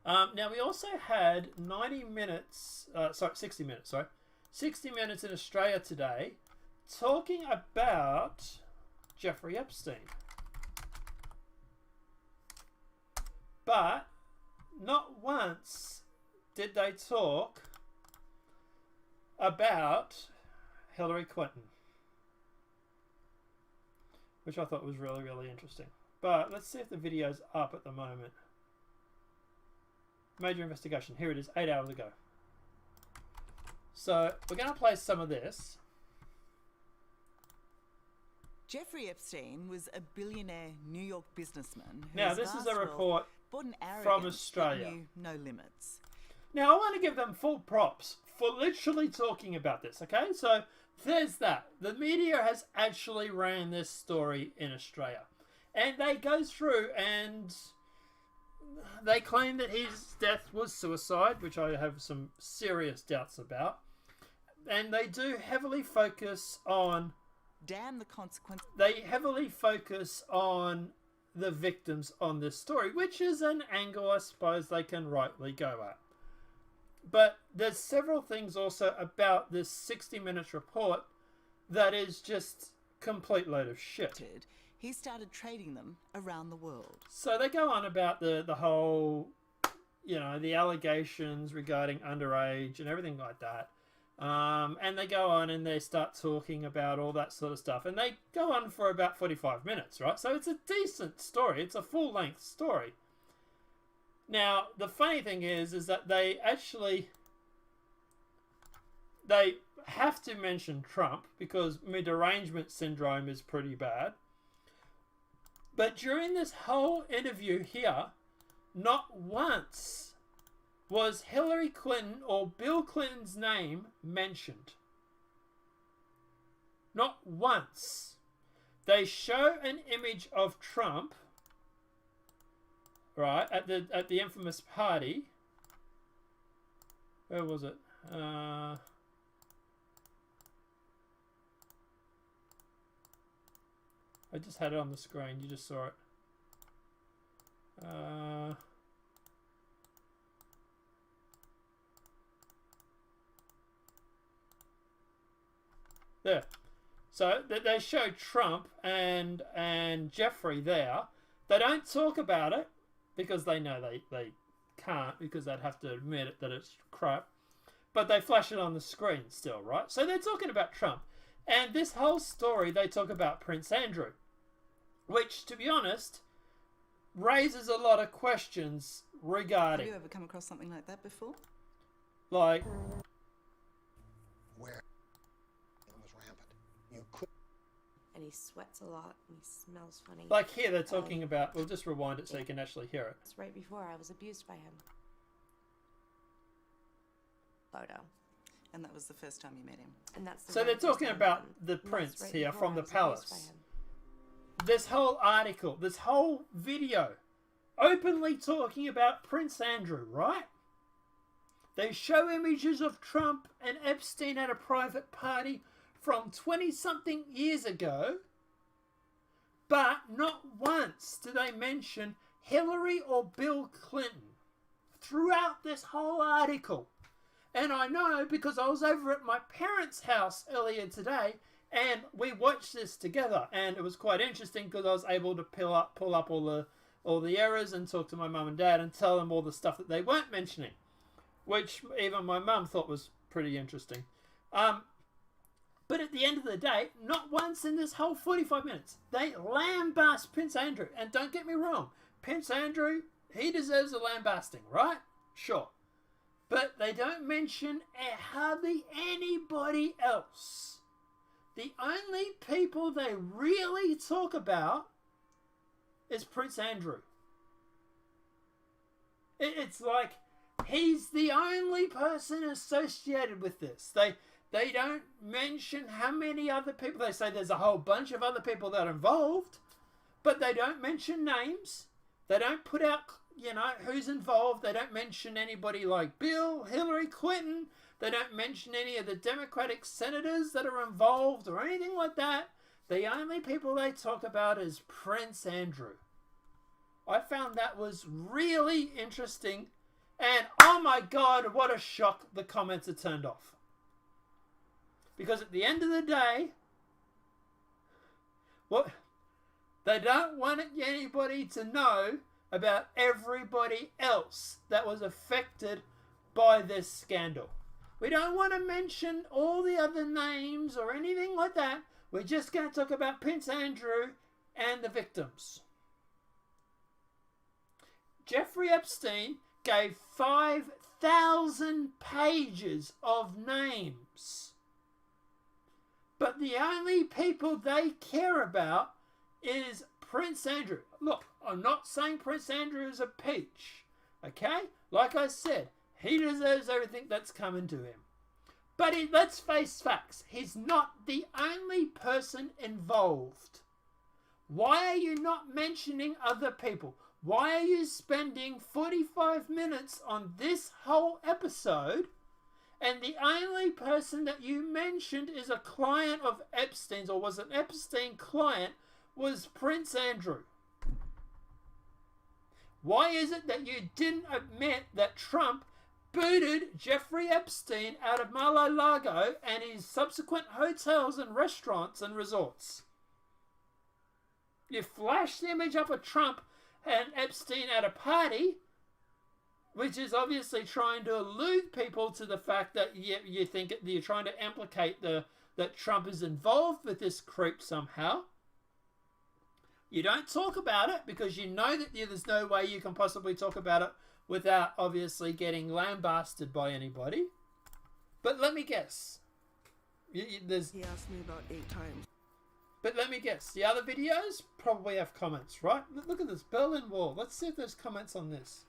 Now, we also had 60 minutes, 60 minutes in Australia today talking about Jeffrey Epstein. But not once did they talk about Hillary Clinton, which I thought was really, really interesting. But let's see if the video's up at the moment. Major investigation. Here it is, 8 hours ago. So we're going to play some of this. Jeffrey Epstein was a billionaire New York businessman. Now, this is a report from Australia. Knew no limits. Now, I want to give them full props for literally talking about this, okay? So there's that. The media has actually ran this story in Australia. And they go through and they claim that his death was suicide, which I have some serious doubts about. And they do heavily focus on... Damn the consequence. They heavily focus on the victims on this story, which is an angle I suppose they can rightly go at. But there's several things also about this 60 Minutes report that is just complete load of shit. He started trading them around the world. So they go on about the whole, you know, the allegations regarding underage and everything like that. And they go on and they start talking about all that sort of stuff. And they go on for about 45 minutes, right? So it's a decent story. It's a full-length story. Now, the funny thing is that they have to mention Trump because mid-derangement syndrome is pretty bad. But during this whole interview here, not once was Hillary Clinton or Bill Clinton's name mentioned. Not once. They show an image of Trump, right, at the infamous party. Where was it? I just had it on the screen. You just saw it. There. So they show Trump and Jeffrey there. They don't talk about it because they know they can't, because they'd have to admit it that it's crap. But they flash it on the screen still, right? So they're talking about Trump. And this whole story, they talk about Prince Andrew, which, to be honest, raises a lot of questions regarding... Have you ever come across something like that before? Like... Where it was rampant. You could... And he sweats a lot and he smells funny. Like here they're talking about... We'll just rewind it so you can actually hear it. It's right before I was abused by him. Photo. And that was the first time you met him. And that's the so they're talking about the prince right here from I the was abused palace. by him. This whole article, this whole video, openly talking about Prince Andrew, right? They show images of Trump and Epstein at a private party from 20-something years ago, but not once do they mention Hillary or Bill Clinton throughout this whole article. And I know because I was over at my parents' house earlier today and we watched this together, and it was quite interesting because I was able to pull up all the errors and talk to my mum and dad and tell them all the stuff that they weren't mentioning, which even my mum thought was pretty interesting. But at the end of the day, not once in this whole 45 minutes, they lambast Prince Andrew. And don't get me wrong, Prince Andrew, he deserves a lambasting, right? Sure. But they don't mention hardly anybody else. The only people they really talk about is Prince Andrew. It's like he's the only person associated with this. They don't mention how many other people. They say there's a whole bunch of other people that are involved, but they don't mention names. They don't put out, you know, who's involved. They don't mention anybody like Bill, Hillary Clinton. They don't mention any of the Democratic senators that are involved or anything like that. The only people they talk about is Prince Andrew. I found that was really interesting And oh my God, what a shock the comments are turned off. Because at the end of the day, what they don't want anybody to know about everybody else that was affected by this scandal. We don't want to mention all the other names or anything like that. We're just going to talk about Prince Andrew and the victims. Jeffrey Epstein gave 5,000 pages of names. But the only people they care about is Prince Andrew. Look, I'm not saying Prince Andrew is a peach. Okay? Like I said, he deserves everything that's coming to him. But let's face facts. He's not the only person involved. Why are you not mentioning other people? Why are you spending 45 minutes on this whole episode and the only person that you mentioned is a client of Epstein's, or was an Epstein client, was Prince Andrew? Why is it that you didn't admit that Trump booted Jeffrey Epstein out of Mar-a-Lago and his subsequent hotels and restaurants and resorts? You flashed the image up of Trump and Epstein at a party, which is obviously trying to allude people to the fact that you think that you're trying to implicate that Trump is involved with this creep somehow. You don't talk about it because you know that there's no way you can possibly talk about it without obviously getting lambasted by anybody. But let me guess. He asked me about 8 times. But let me guess. The other videos probably have comments, right? Look at this Berlin Wall. Let's see if there's comments on this.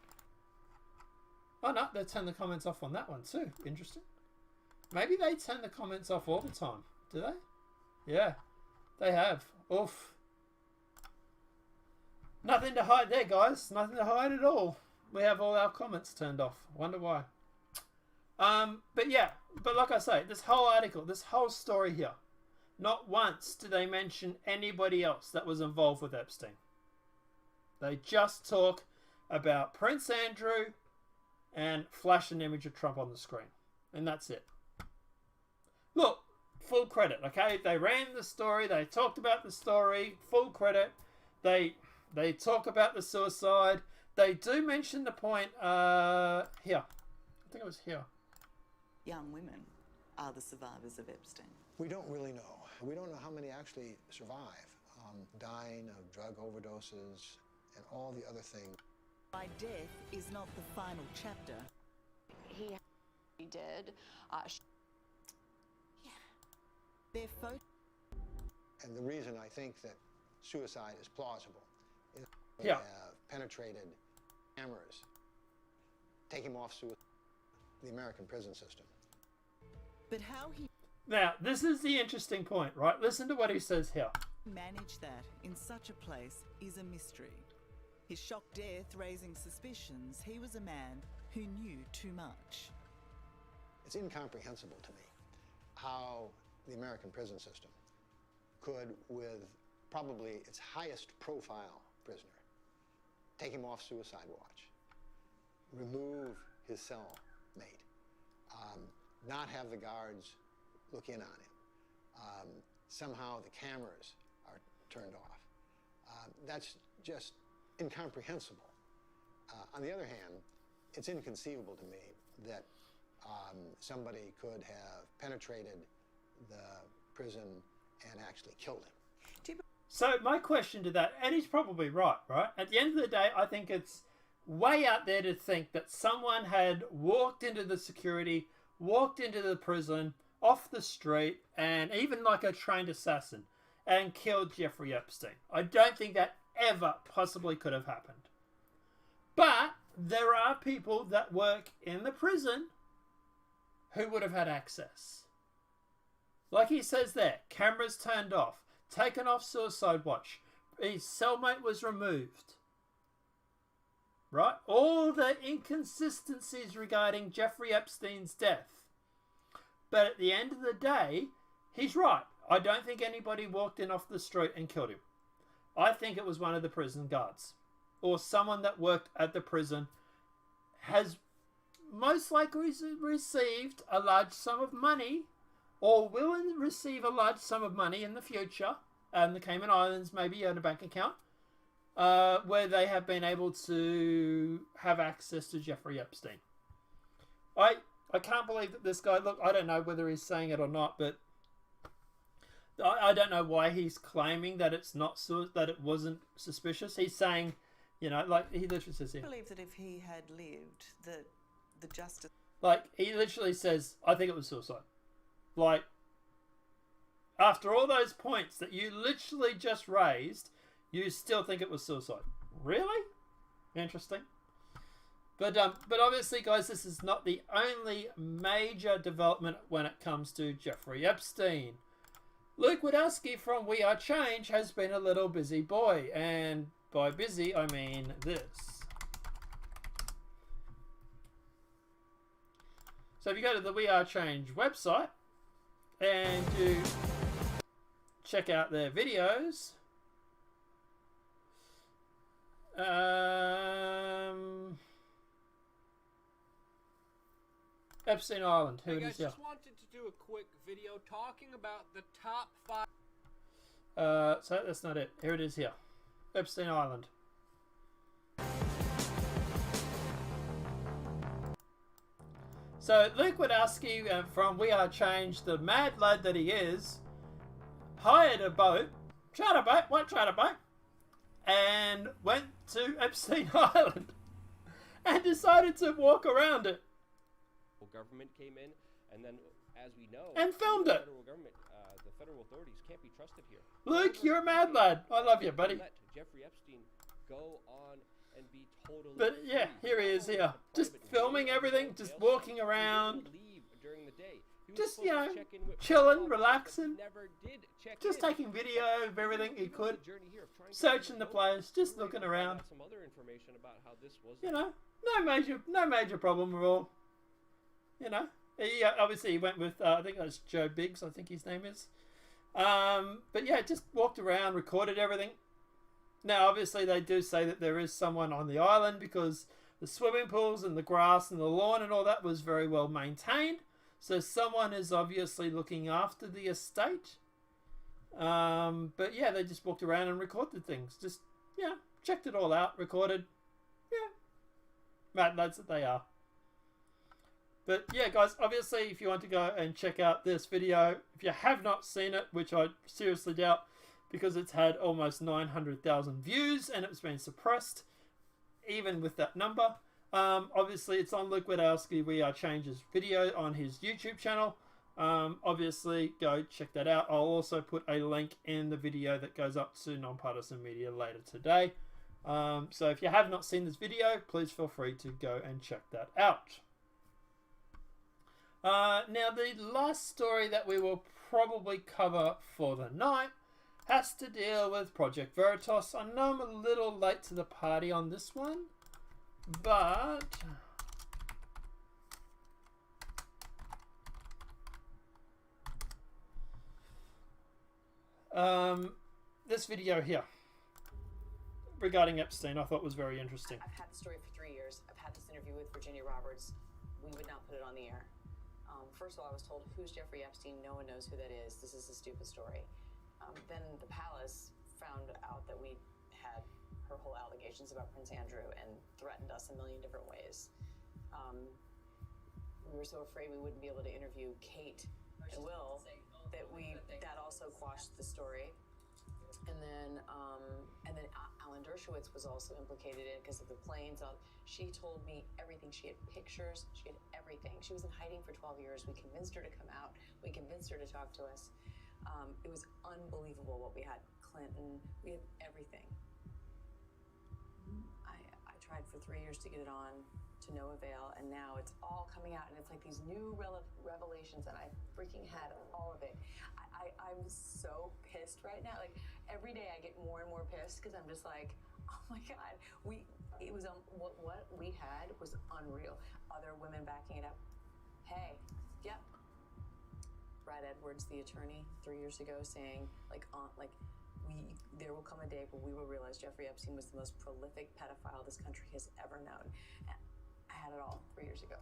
Oh no, they turn the comments off on that one too. Interesting. Maybe they turn the comments off all the time. Do they? Yeah, they have. Oof. Nothing to hide there, guys. Nothing to hide at all. We have all our comments turned off. Wonder why. But yeah, but like I say, this whole article, this whole story here, not once do they mention anybody else that was involved with Epstein. They just talk about Prince Andrew and flash an image of Trump on the screen. And that's it. Look, full credit, okay? They ran the story. They talked about the story. Full credit. They talk about the suicide. They do mention the point here. I think it was here. Young women are the survivors of Epstein. We don't really know. We don't know how many actually survive, dying of drug overdoses and all the other things. My death is not the final chapter. He did. Their photo. And the reason I think that suicide is plausible is they Yeah. have penetrated cameras, take him off the American prison system. But how he Now, this is the interesting point, right? Listen to what he says here. managed that in such a place is a mystery. His shock death raising suspicions he was a man who knew too much. It's incomprehensible to me how the American prison system could, with probably its highest profile prisoner, take him off suicide watch, remove his cellmate, not have the guards look in on him. Somehow the cameras are turned off. That's just incomprehensible. On the other hand, it's inconceivable to me that somebody could have penetrated the prison and actually killed him. So my question to that, and he's probably right? At the end of the day, I think it's way out there to think that someone had walked into the security, walked into the prison, off the street, and even like a trained assassin, and killed Jeffrey Epstein. I don't think that ever possibly could have happened. But there are people that work in the prison who would have had access. Like he says there, cameras turned off, taken off suicide watch, his cellmate was removed. Right? All the inconsistencies regarding Jeffrey Epstein's death. But at the end of the day, he's right. I don't think anybody walked in off the street and killed him. I think it was one of the prison guards. Or someone that worked at the prison has most likely received a large sum of money, or will receive a large sum of money in the future, the Cayman Islands maybe on a bank account, where they have been able to have access to Jeffrey Epstein. I can't believe that this guy, look, I don't know whether he's saying it or not, but I don't know why he's claiming that it's not that it wasn't suspicious. He's saying, you know, like he literally says here. I believe that if he had lived, that the justice... Like, he literally says, I think it was suicide. Like, after all those points that you literally just raised, you still think it was suicide. Really? Interesting. But obviously, guys, this is not the only major development when it comes to Jeffrey Epstein. Luke Wadowski from We Are Change has been a little busy boy, and by busy I mean this. So if you go to the We Are Change website and you check out their videos, Epstein Island, who Hey it guys, is here. just wanted to do a quick video talking about the top 5. So that's not it. Here it is here. Epstein Island. So Luke Wadowski from We Are Change, the mad lad that he is, hired a boat, charter boat, and went to Epstein Island and decided to walk around it. Government came in, and then, as we know, and filmed it. The federal authorities can't be trusted here. Luke, you're a mad lad. I love you, buddy. Let Jeffrey Epstein go on and be totally. But yeah, here he is here, just filming everything, just walking around, during the day. just, you know, chilling, relaxing, just taking video of everything he could, searching the place, just looking around. Some other information about how this was. You know, no major problem at all. You know, he obviously he went with I think that's Joe Biggs, I think his name is. But yeah, just walked around, recorded everything. Now, obviously, they do say that there is someone on the island because the swimming pools and the grass and the lawn and all that was very well maintained. So someone is obviously looking after the estate. But yeah, they just walked around and recorded things. Just, yeah, checked it all out, recorded. Yeah, mad lads that they are. But yeah, guys, obviously, if you want to go and check out this video, if you have not seen it, which I seriously doubt, because it's had almost 900,000 views and it's been suppressed, even with that number. Obviously, it's on Luke Wadowski We Are Change's video on his YouTube channel. Obviously, go check that out. I'll also put a link in the video that goes up to Nonpartisan Media later today. So if you have not seen this video, please feel free to go and check that out. Now, the last story that we will probably cover for the night has to deal with Project Veritas. I know I'm a little late to the party on this one, but this video here regarding Epstein I thought was very interesting. I've had the story for 3 years. I've had this interview with Virginia Roberts. We would not put it on the air. First of all, I was told, who's Jeffrey Epstein? No one knows who that is. This is a stupid story. Then the palace found out that we had her whole allegations about Prince Andrew and threatened us a million different ways. We were so afraid we wouldn't be able to interview Kate and Will that also quashed the story. And then Alan Dershowitz was also implicated in it because of the planes. She told me everything. She had pictures. She had everything. She was in hiding for 12 years. We convinced her to come out. We convinced her to talk to us. It was unbelievable what we had. Clinton, we had everything. I tried for 3 years to get it on, to no avail, and now it's all coming out, and it's like these new revelations, and I freaking had all of it. I'm so pissed right now. Like, every day I get more and more pissed because I'm just like, oh my God, it was what we had was unreal. Other women backing it up. Hey, yep. Brad Edwards, the attorney, 3 years ago, saying there will come a day when we will realize Jeffrey Epstein was the most prolific pedophile this country has ever known. And I had it all 3 years ago.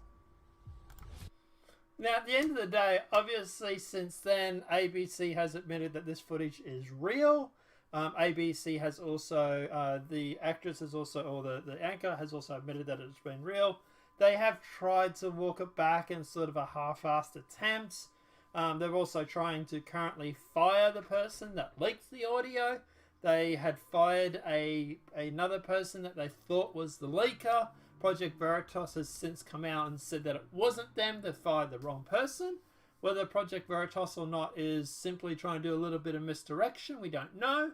Now, at the end of the day, obviously, since then, ABC has admitted that this footage is real. ABC has also, the actress has also, or the anchor has also admitted that it's been real. They have tried to walk it back in sort of a half-assed attempt. They're also trying to currently fire the person that leaked the audio. They had fired another person that they thought was the leaker. Project Veritas has since come out and said that it wasn't them. They fired the wrong person. Whether Project Veritas or not is simply trying to do a little bit of misdirection. We don't know.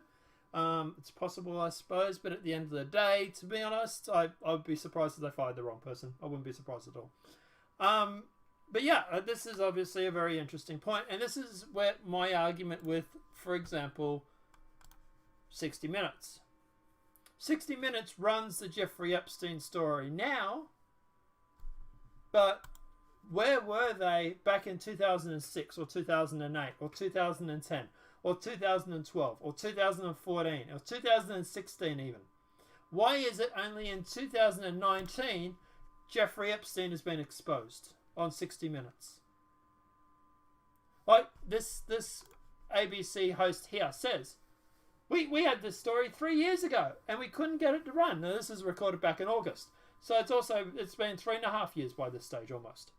It's possible, I suppose. But at the end of the day, to be honest, I'd be surprised if they fired the wrong person. I wouldn't be surprised at all. But yeah, this is obviously a very interesting point. And this is where my argument with, for example, 60 Minutes. 60 Minutes runs the Jeffrey Epstein story now, but where were they back in 2006 or 2008 or 2010 or 2012 or 2014 or 2016 even? Why is it only in 2019 Jeffrey Epstein has been exposed on 60 Minutes? Like this ABC host here says, We had this story 3 years ago and we couldn't get it to run. Now, this is recorded back in August. So it's been 3.5 years by this stage almost.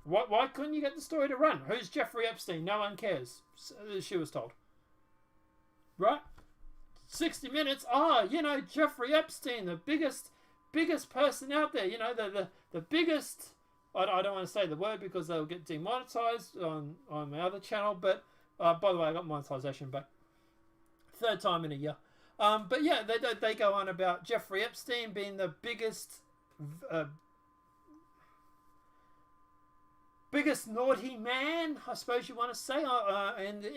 Why couldn't you get the story to run? Who's Jeffrey Epstein? No one cares, she was told. Right? 60 Minutes. Jeffrey Epstein, the biggest person out there. The biggest... I don't want to say the word because they'll get demonetized on my other channel. But, by the way, I got monetization back. 3rd time in a year. But yeah, they go on about Jeffrey Epstein being the biggest naughty man, I suppose you want to say,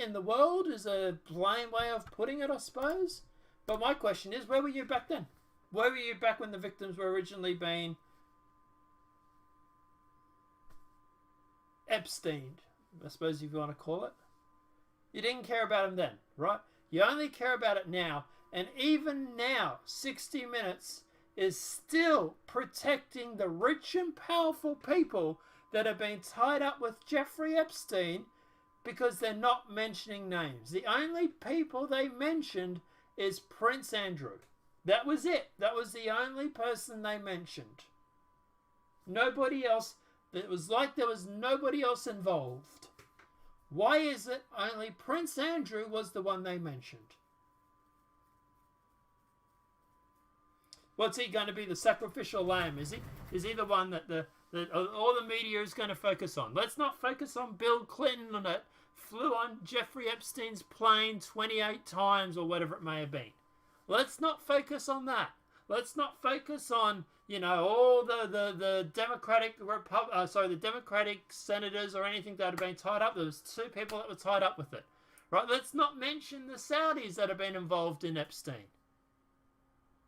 in the world, is a plain way of putting it, I suppose. But my question is, where were you back then? Where were you back when the victims were originally being Epsteined, I suppose if you want to call it? You didn't care about him then, right? You only care about it now, and even now, 60 Minutes is still protecting the rich and powerful people that have been tied up with Jeffrey Epstein because they're not mentioning names. The only people they mentioned is Prince Andrew. That was it. That was the only person they mentioned. Nobody else. It was like there was nobody else involved. Why is it only Prince Andrew was the one they mentioned? What's he going to be, the sacrificial lamb? Is he the one that all the media is going to focus on? Let's not focus on Bill Clinton that flew on Jeffrey Epstein's plane 28 times or whatever it may have been. Let's not focus on that. Let's not focus on, all the Democratic senators or anything that have been tied up. There was 2 people that were tied up with it. Right? Let's not mention the Saudis that have been involved in Epstein.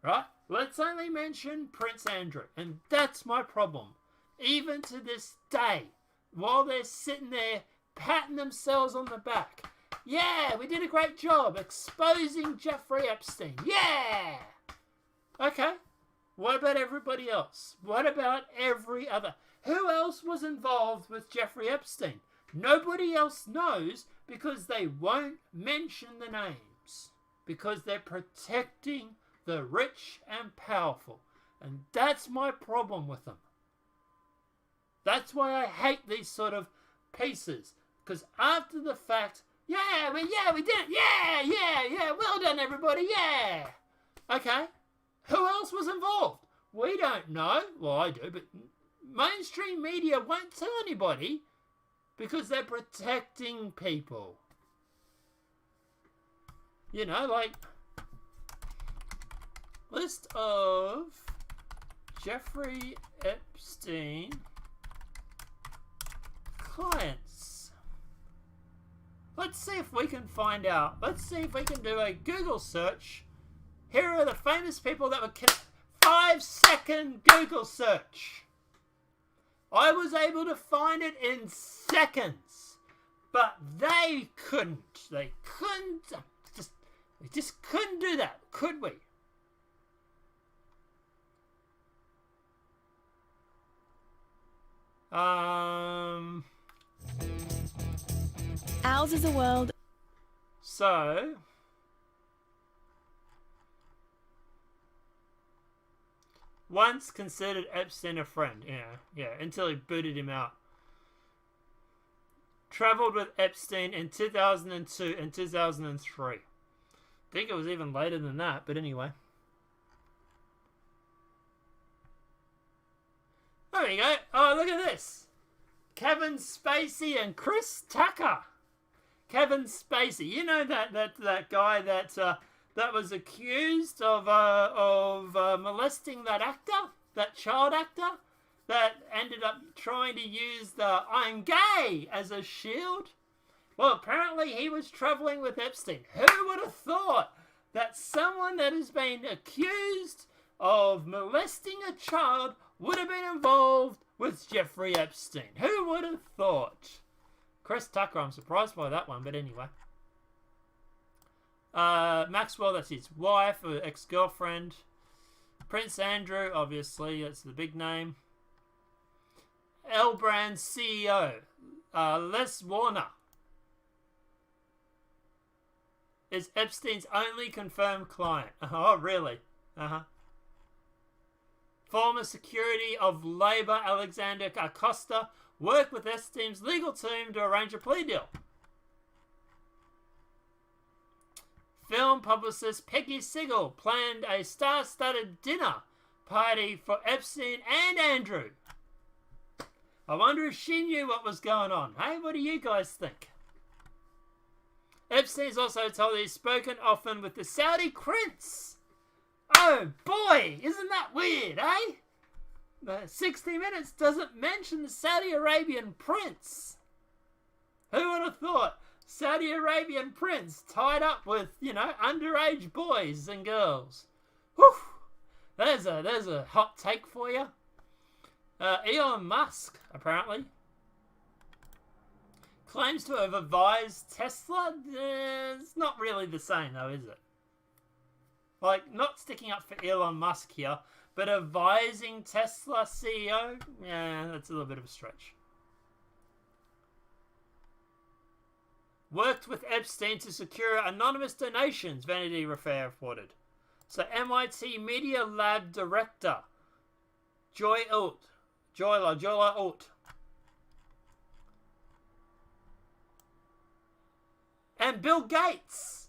Right? Let's only mention Prince Andrew. And that's my problem. Even to this day, while they're sitting there patting themselves on the back. Yeah, we did a great job exposing Jeffrey Epstein. Yeah! Okay. What about everybody else? What about every other? Who else was involved with Jeffrey Epstein? Nobody else knows because they won't mention the names. Because they're protecting the rich and powerful. And that's my problem with them. That's why I hate these sort of pieces. Because after the fact, yeah, we did it. Yeah. Well done, everybody. Yeah. Okay. Who else was involved? We don't know. Well, I do, but mainstream media won't tell anybody because they're protecting people. Like, list of Jeffrey Epstein clients. Let's see if we can find out. Let's see if we can do a Google search. Here are the famous people that were 5-second Google search. I was able to find it in seconds, but they couldn't. We just couldn't do that, could we? Ours is a world. So, once considered Epstein a friend. Yeah, until he booted him out. Travelled with Epstein in 2002 and 2003. I think it was even later than that, but anyway. There we go. Oh, look at this. Kevin Spacey and Chris Tucker. Kevin Spacey, you know that guy that was accused of molesting that actor, that child actor, that ended up trying to use the "I'm gay" as a shield. Well, apparently he was traveling with Epstein. Who would have thought that someone that has been accused of molesting a child would have been involved with Jeffrey Epstein? Who would have thought? Chris Tucker, I'm surprised by that one, but anyway. Maxwell, that's his wife, or ex-girlfriend. Prince Andrew, obviously, that's the big name. L-Brand CEO, Les Warner, is Epstein's only confirmed client. Oh, really? Former security of Labour Alexander Acosta worked with Epstein's legal team to arrange a plea deal. Film publicist Peggy Siegel planned a star-studded dinner party for Epstein and Andrew. I wonder if she knew what was going on. Hey, what do you guys think? Epstein's also told he's spoken often with the Saudi prince. Oh boy, isn't that weird, eh? The 60 Minutes doesn't mention the Saudi Arabian prince. Who would have thought? Saudi Arabian prince tied up with, underage boys and girls. Whew! There's a hot take for you. Elon Musk, apparently, claims to have advised Tesla. It's not really the same, though, is it? Like, not sticking up for Elon Musk here, but advising Tesla CEO? Yeah, that's a little bit of a stretch. Worked with Epstein to secure anonymous donations, Vanity Fair reported. So MIT Media Lab director, Joyla Alt. And Bill Gates.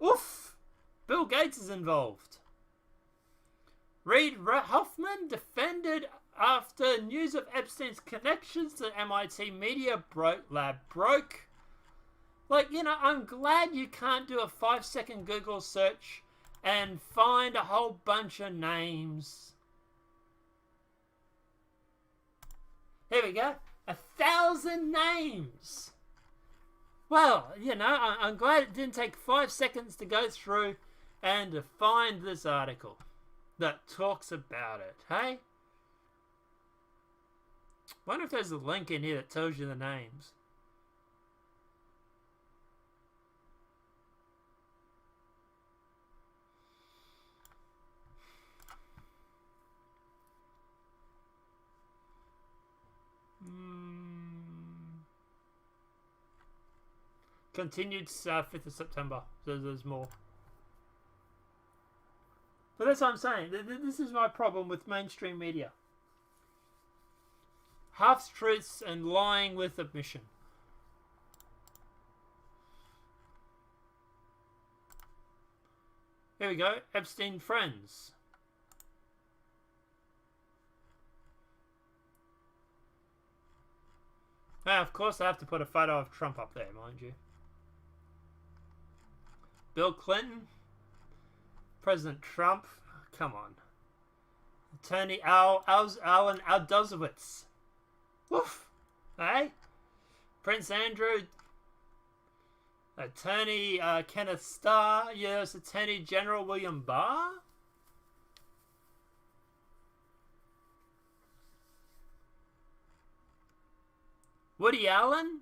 Oof. Bill Gates is involved. Reid Hoffman defended after news of Epstein's connections to MIT Media Lab broke. Like, I'm glad you can't do a 5-second Google search and find a whole bunch of names. Here we go. 1,000 names. Well, I'm glad it didn't take 5 seconds to go through and to find this article that talks about it, hey? Wonder if there's a link in here that tells you the names. Continued 5th of September. So there's more. But that's what I'm saying. This is my problem with mainstream media. Half-truths and lying with admission. Here we go. Epstein friends. Now, of course, I have to put a photo of Trump up there, mind you. Bill Clinton, President Trump, come on. Attorney Alan Aldozowitz. Woof. Hey? Prince Andrew, Attorney Kenneth Starr, U.S. Attorney General William Barr. Woody Allen.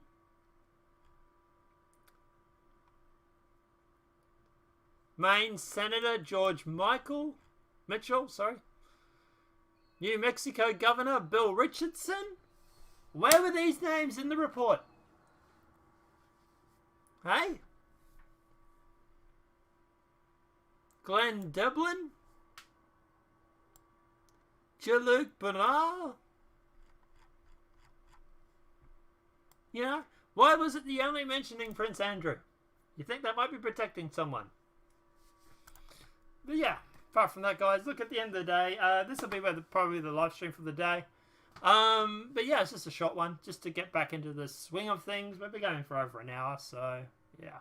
Maine Senator George Mitchell. New Mexico Governor Bill Richardson. Where were these names in the report? Hey? Glenn Devlin? Jean-Luc Bernard? You know, why was it the only mentioning Prince Andrew? You think that might be protecting someone? But yeah, apart from that, guys, look, at the end of the day, this will be probably the live stream for the day. But yeah, it's just a short one, just to get back into the swing of things. We'll be going for over an hour, so yeah.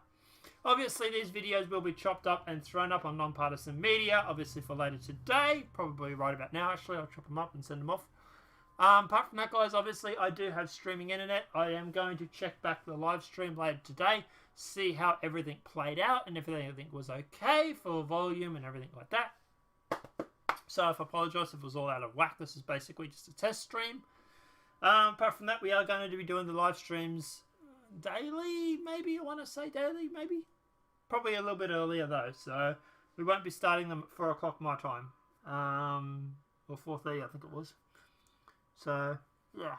Obviously, these videos will be chopped up and thrown up on Nonpartisan Media, obviously for later today, probably right about now, actually. I'll chop them up and send them off. Apart from that, guys, obviously, I do have streaming internet. I am going to check back the live stream later today, see how everything played out, and if everything was okay for volume and everything like that. So, I apologise if it was all out of whack. This is basically just a test stream. Apart from that, we are going to be doing the live streams daily, maybe. I want to say daily, maybe. Probably a little bit earlier, though. So, we won't be starting them at 4 o'clock my time. Or 4:30, I think it was. So, yeah.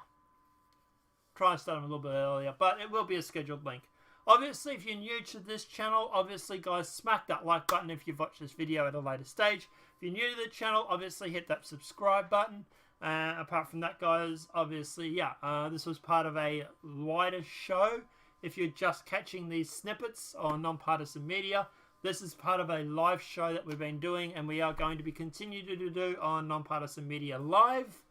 Try and start them a little bit earlier. But it will be a scheduled link. Obviously, if you're new to this channel, obviously, guys, smack that like button if you've watched this video at a later stage. If you're new to the channel, obviously, hit that subscribe button. Apart from that, guys, obviously, yeah, this was part of a wider show. If you're just catching these snippets on Nonpartisan Media, this is part of a live show that we've been doing, and we are going to be continuing to do on Nonpartisan Media Live.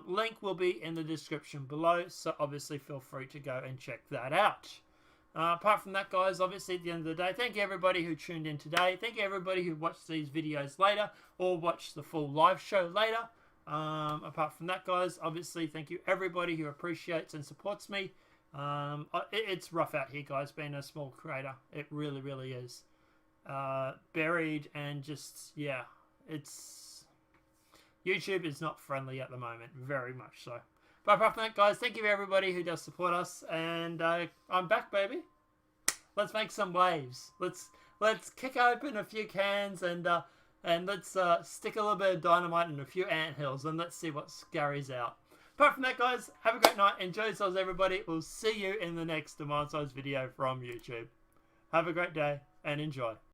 Link will be in the description below, so obviously feel free to go and check that out. Apart from that, guys, obviously at the end of the day, thank you everybody who tuned in today. Thank you everybody who watched these videos later or watched the full live show later. Apart from that, guys, obviously thank you everybody who appreciates and supports me. It's rough out here, guys, being a small creator. It really, really is. Buried and just, yeah, it's... YouTube is not friendly at the moment, very much so. But apart from that, guys, thank you everybody who does support us, and I'm back, baby. Let's make some waves. Let's kick open a few cans and let's stick a little bit of dynamite in a few anthills, and let's see what scurries out. Apart from that, guys, have a great night. Enjoy yourselves, everybody. We'll see you in the next Demand Size video from YouTube. Have a great day and enjoy.